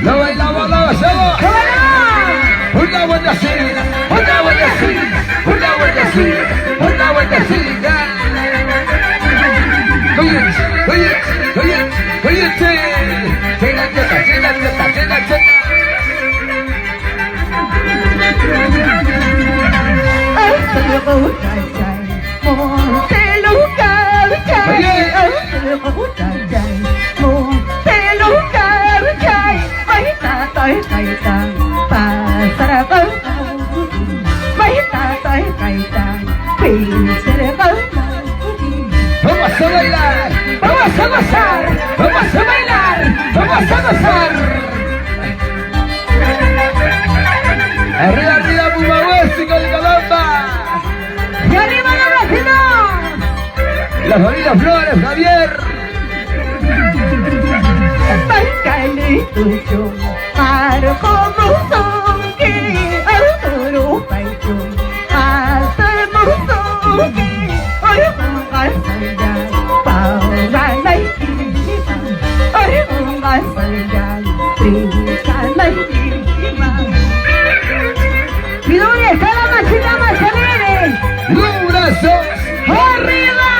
Lo bailamos, lo hacemos. Una vueltecita, una vueltecita, una vueltecita, una vueltecita. Oye, oye, oye, oye, llega cheta, llega cheta, llega cheta. Vamos a bailar, vamos a gozar, vamos a bailar, vamos a gozar. Arriba, arriba, Pumagüesi con Colomba. Y arriba la vecina. Las familias Flores, Javier. Los brazos arriba,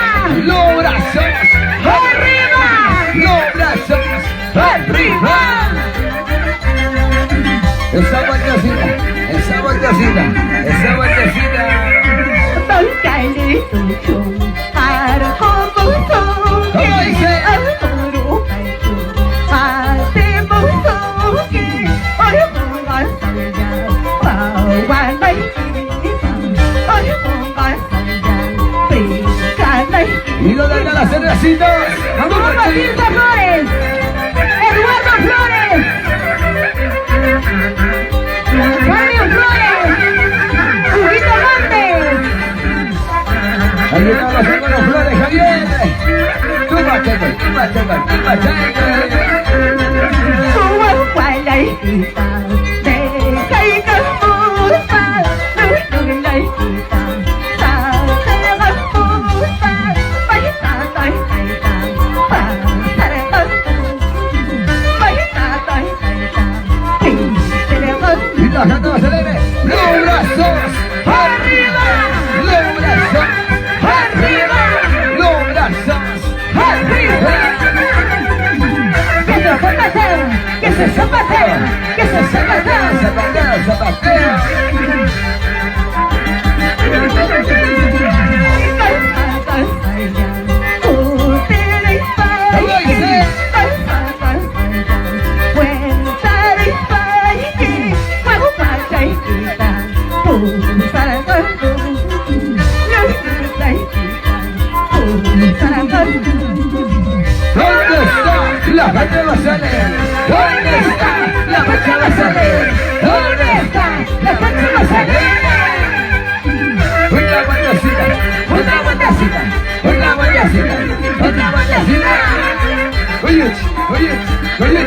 los brazos arriba, los brazos arriba. Esa vueltecita, esa vueltecita, esa vueltecita. ¿Cómo dice? Y lo dan a las cervecitas. ¡Vamos, Matilda Flores! ¡Eduardo Flores! ¡Mario Flores! ¡Huguito Montes! Ahí están los Flores, Javier. Tú machaca, tú machaca, tú machaca. La gente va a acelere. Los brazos arriba, los brazos arriba, los brazos arriba. ¡Que se zapateo! ¡Que se zapateo! ¡Que se zapateo! Zapateo, zapateo. ¿Cómo dice? ¿Dónde está la gente va a salir? ¿Dónde está la gente va a salir? ¿Dónde está la gente va a salir? Una vueltecita, una vueltecita, una vueltecita, una vueltecita. Oye, oye, oye,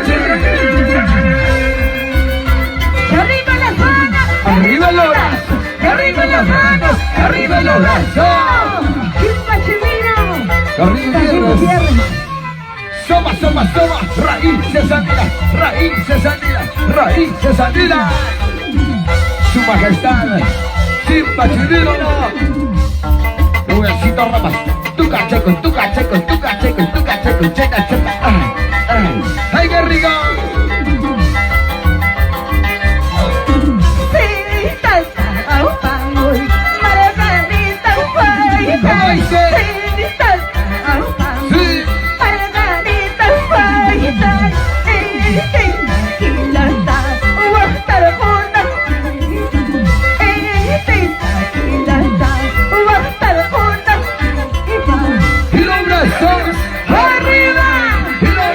¡Arriba las manos! arriba los brazos, arriba las manos, arriba los brazos. Arriba los brazos. Soma, soma, soma, raíces andinas, raíces andinas, raíces andinas. Su majestad, sin pachirino, no. Rubensito Ramas, tu cacheco, tu cacheco, tu cacheco, tu cacheco, checa, checa. ¡Ay, qué rico! ¿Cómo dice? Sí. Y los brazos arriba, y los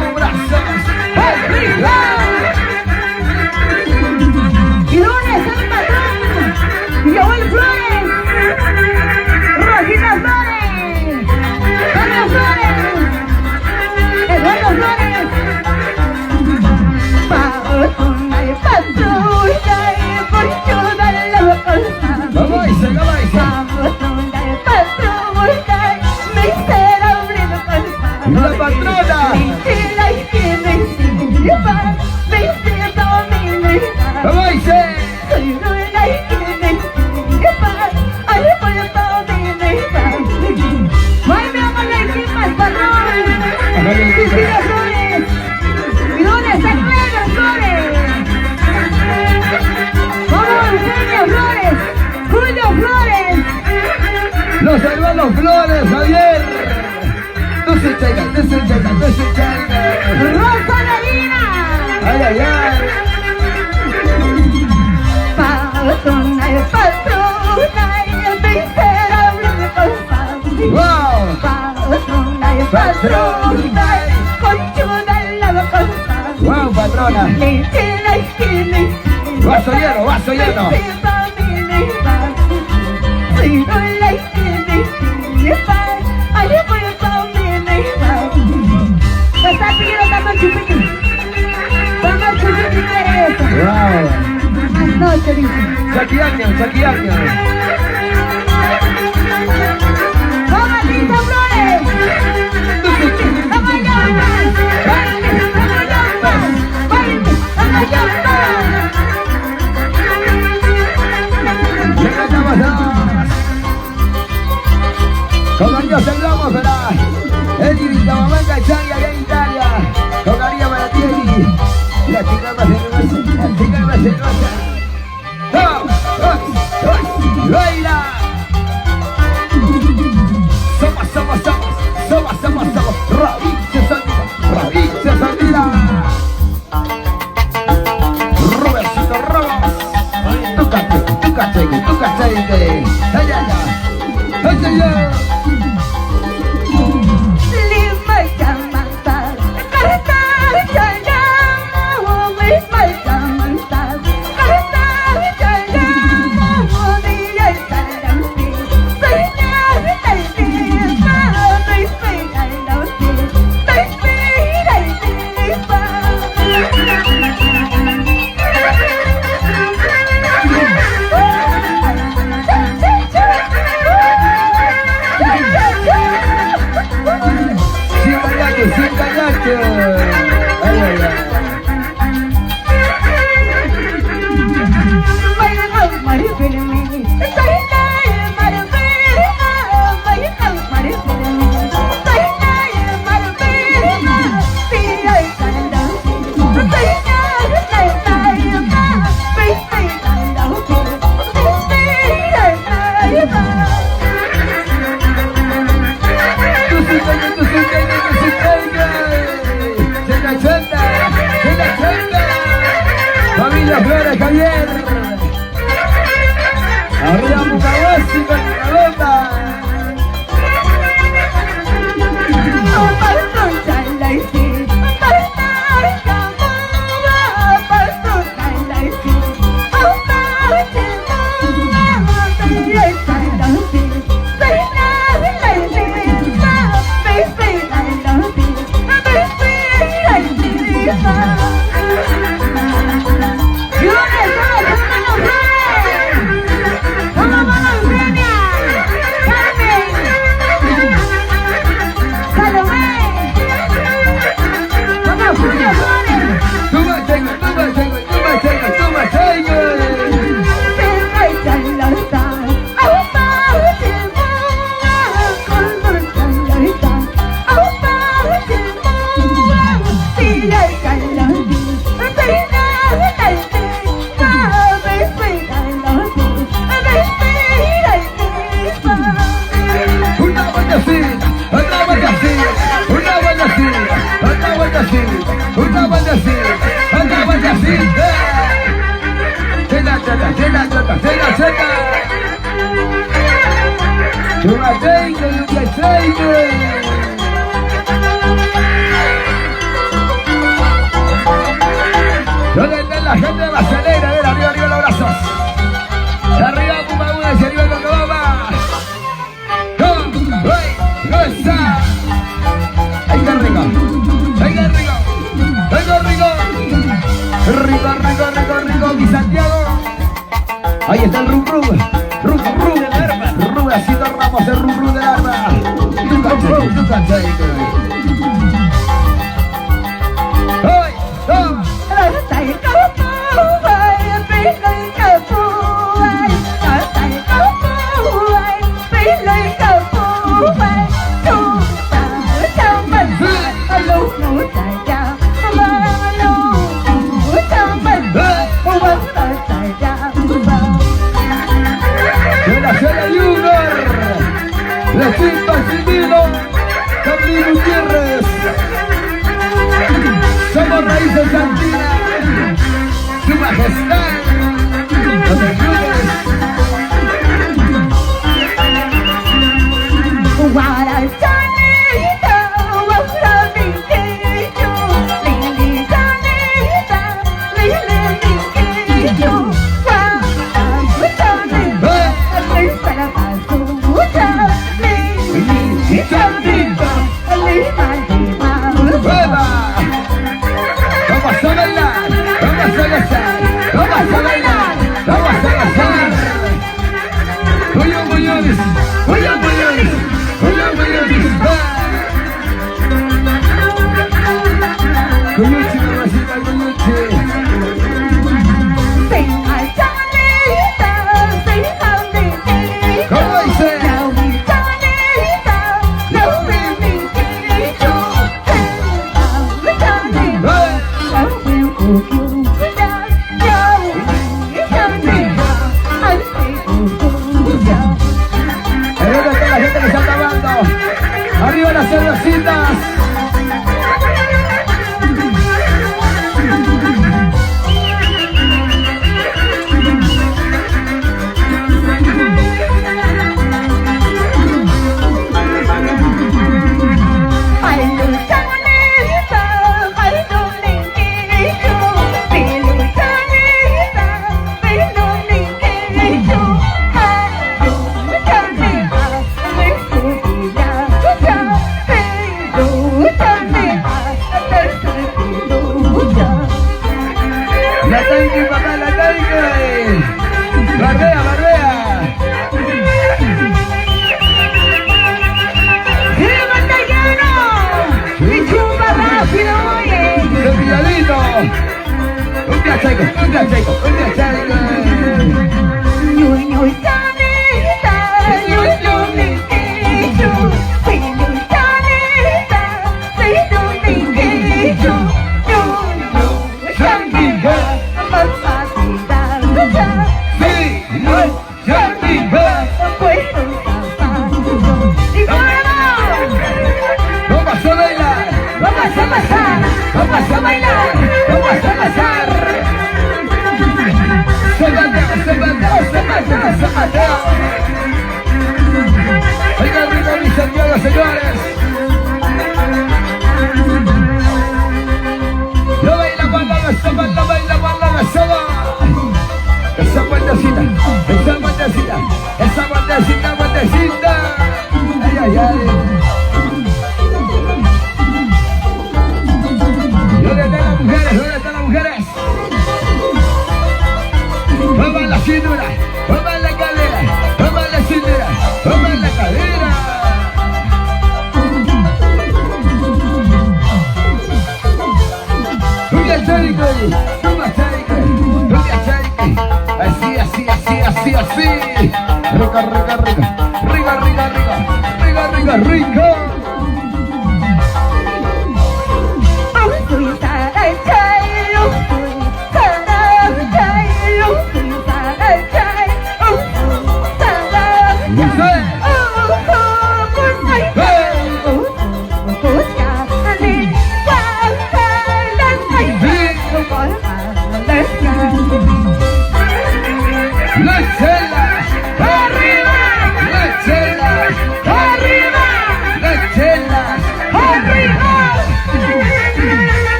con brazos arriba. Lunes el patrón, Joel Flores, Rosita Flores, Carlos Flores, Eduardo Flores. Patrulla y patrulla y por ayudar a la cosa. Vamos, dice, vamos, dice. Patrulla y patrulla, miserable la cosa. La patrona. Mentira y que me sirva, me sirva mi vida. Vamos, dice. Soy una y que me sirva, ay, por todo mi vida. Ay, mi amor, la encima el patrón. Cristina Flores. ¿Y dónde está Clara Flores? Vamos, Eugenia Flores, Julio Flores. Los hermanos Flores, Javier. No se caigan, no se caigan, no se caigan. Rosa Medina. Ay, ay, ay. Patrona y patrona y miserable cosa. Wow. Patrona y patrona, conchuda la cosa. Wow, patrona. Mentira y que me Vaso lleno, vaso lleno. sirva mi vida. Soy una y que me sirva, ay, por todo mi vida. Me está pidiendo tanto chupito. Vamos chupito y eso. Wow. Anoche dice. Saquiaño, saquiaño. ¡Vamos, Lisa Flores! ¡Vamos, Yolanda! ¡Vamos, Yolanda! ¡Vamos, Yolanda! Con cariño saludamos para Eddie Villamanca, Italia, allá en Italia. Con cariño para ti, Eddie. La chica más hermosa, la chica más hermosa. ¡Vamos! ¡Baila! Somos Raíces Andina. Robertito Ramos. Tu cachegue. Ay, ay, ay. Ay, ay, ay. Lima Yamantas, Carta Chayama, Lima Yamantas, Carta Chayama, Día Saranti, Señor Taitipa, Respira el Auti, Respira el Tipa. Sin callacho. Ay, ay, ay. Familia Flores, Javier. Arriba Mucahuasi con la pelota. Ahí está el rum rum. Rum rum del arma. Rudacito Ramos, el rum rum del arma. You can take it. ¡Ay! ¡Oh! La Chimba Civilo, Camilo Gutiérrez. Somos Raíces Andinas, Su Majestad, los ayudes. ¡Arriba las cervecitas! ¡Barbea, barbea! ¡Sí, batallano! ¡Y chupa rápido, oye! ¡Cepilladito! ¡Un día chaico, un día chaico, un día chaico! ¡Ñuño chanita! ¡Ñuño liquecho! ¡Ñuño chanita! ¡Ñuño liquecho! ¡Ñuño chanita! ¡Papacita! ¡Vamos a bailar! ¡Vamos a pasar! ¡Vamos a bailar! ¡Vamos a pasar! ¡Zapateo, zapateo, zapateo, zapateo! ¡Oiga rico, mis amigos, señores! ¡No baila balada, esa baila balada, esa vueltecita, esa vueltecita, esa vueltecita, vueltecita! ¡Ay, ay, ay! ¿Dónde están las mujeres? ¿Dónde están las mujeres? ¡Muevan la cintura! ¡Muevan la cadera! ¡Muevan la cintura! ¡Muevan la cadera! ¡Rulia Charique! ¡Rulia Charique! ¡Rulia Charique! Así, así, así, así, así. Rica, rica, rica. Rica, rica, rica. Rica, rica, rica.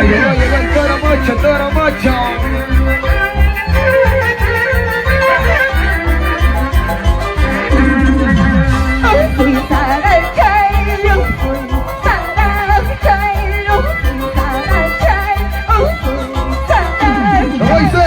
Llegó el toro mocho, toro mocho. ¿Cómo dice?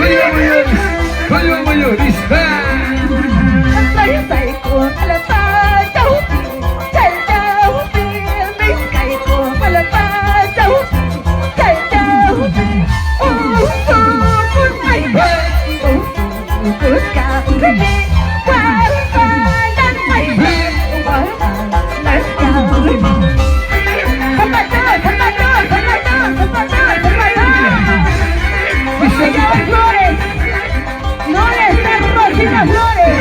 mayores. Lấy tay của là ba cháu chạy cháu lấy tay của là ba cháu chạy cháu cứ cả cái gì qua đánh mày qua đánh cháu không phải chơi không phải chơi không phải chơi không phải chơi không phải chơi flores no le están rociando flores.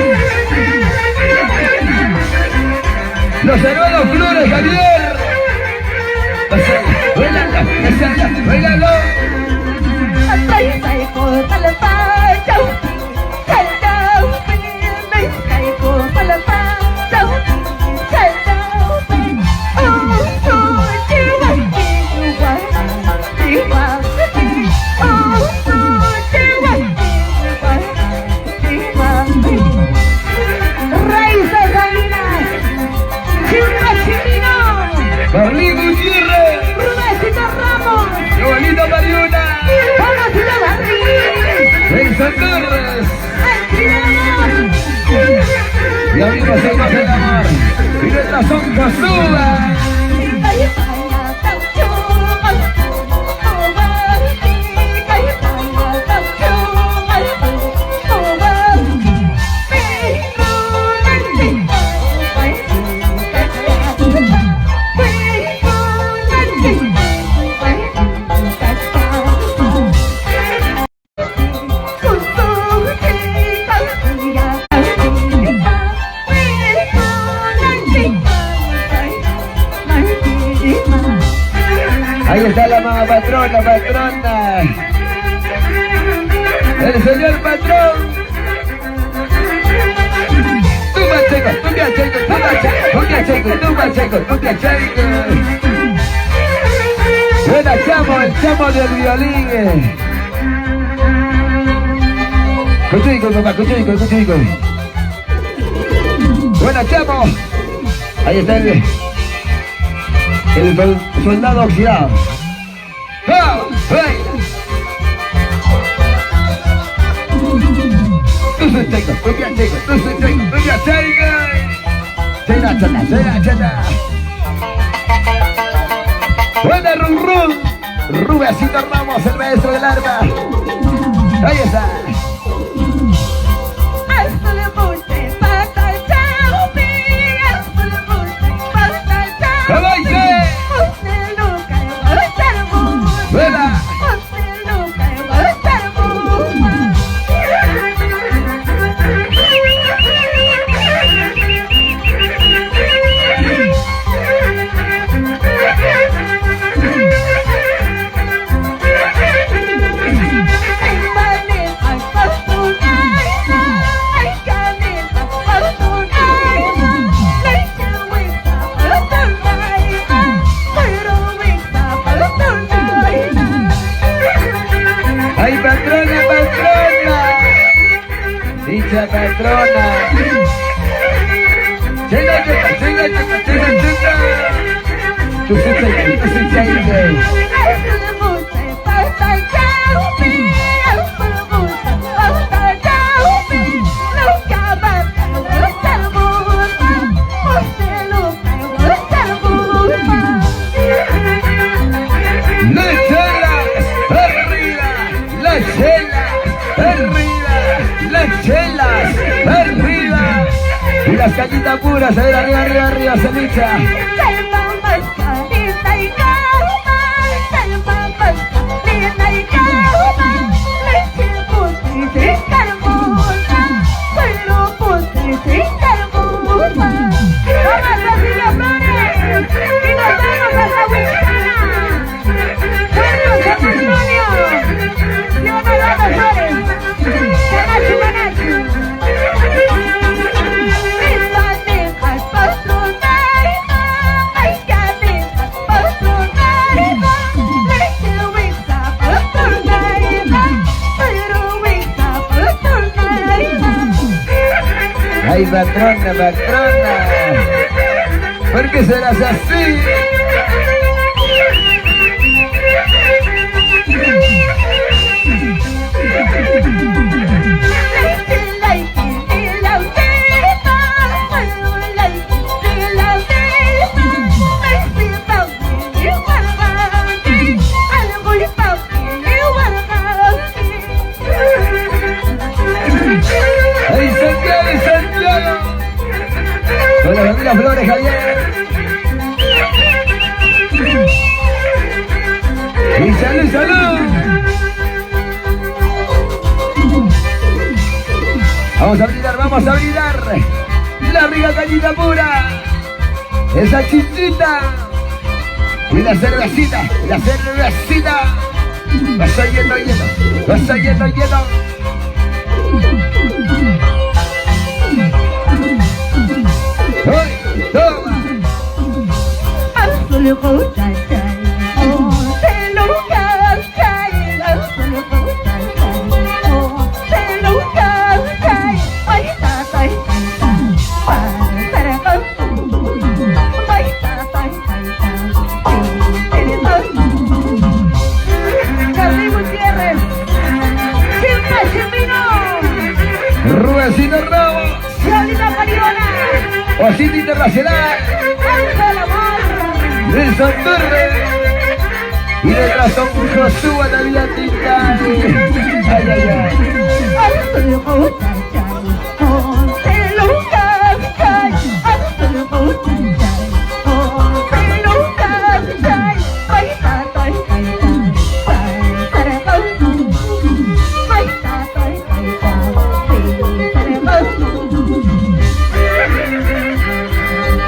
Los hermanos Flores, Javier. Bailalo, bailalo. Lấy tay của là ba cháu chạy cháu lấy tay của là ba cháu chạy cháu Marlene Gutiérrez. Rudecito Ramos. Joanita Mariona. Mamacita Marlene. Nelson Torres. El Y amigos se coge el amor. Y nuestra son Josuba. Ahí está la mamá patrona, patrona. El señor patrón. Tú Pacheco, tú Pacheco, tú Pacheco, tú Pacheco, tú Pacheco, tú Pacheco. Buena chamo, el chamo del violín. Cuchico, papá, cuchico, cuchico. Buena chamo. Ahí está el soldado oxidado. ¡Oh! ¡Hey! Tú soy chico, tú soy chico, tú soy chico, tú soy chico. Chena, chena, chena, chena. Buena Run Run. Rubecito Ramos, el maestro del arma. Ahí está. Dicha patrona. Chenga, chenga, chenga, chenga, chenga, chenga. Tú soy chico, tú soy chico. Arriba y las cañitas puras, a ver, arriba, arriba, arriba, ceniza. Ay, patrona, patrona, ¿por qué serás así? Miraflores, Javier. Y salud, salud. Vamos a brindar la rica cañita pura, esa chichita y la cervecita, vas yendo, ¡ay, toma! Rubecito Ramos, Osito Internacional, Nelson Torres, y detrás son Josué Navidad. Ay, ay, ay.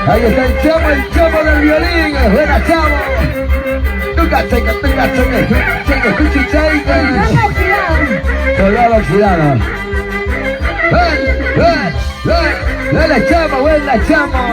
Ahí está el chamo del violín, buena chamo. Soldado oxidado. Buena chamo, buena chamo.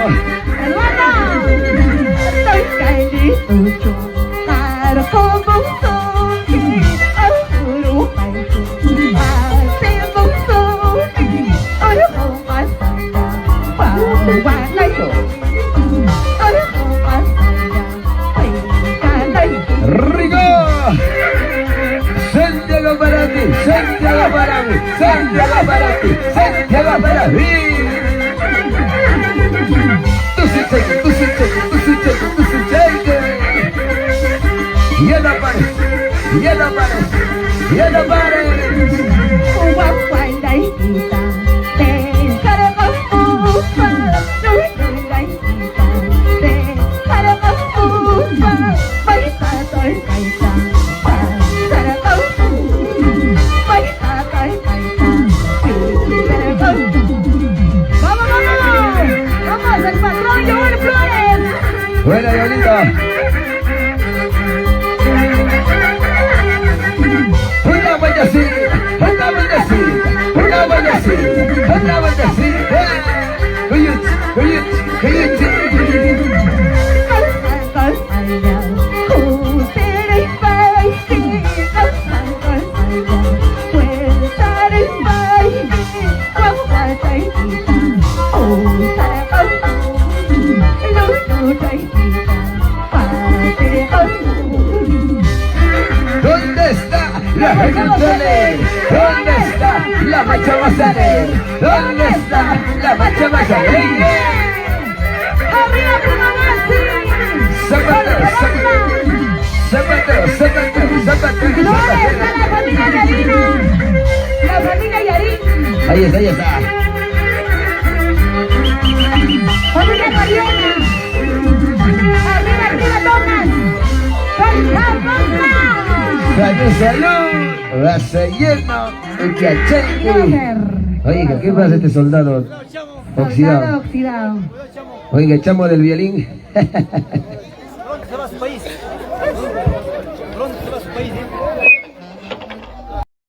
¡Rico! Santiago para ti, Santiago para mí, Santiago para ti, Santiago para mí. Tú sí cheque. Ya no pares. Buena, Diablita. Una vueltecita. ¿Dónde está la González? ¿Dónde está la Macha González? ¿Dónde está la Macha González? ¡Arriba, Pumamansi! Zapatero. ¿Dónde está la familia Yarina? La familia Yarín. Ahí está. Familia Mariana. Arriba, Tomás. Salud. Vas lleno. El cachengue. Oiga, ¿qué pasa este soldado oxidado? Oxidado. Oiga, chamo del violín.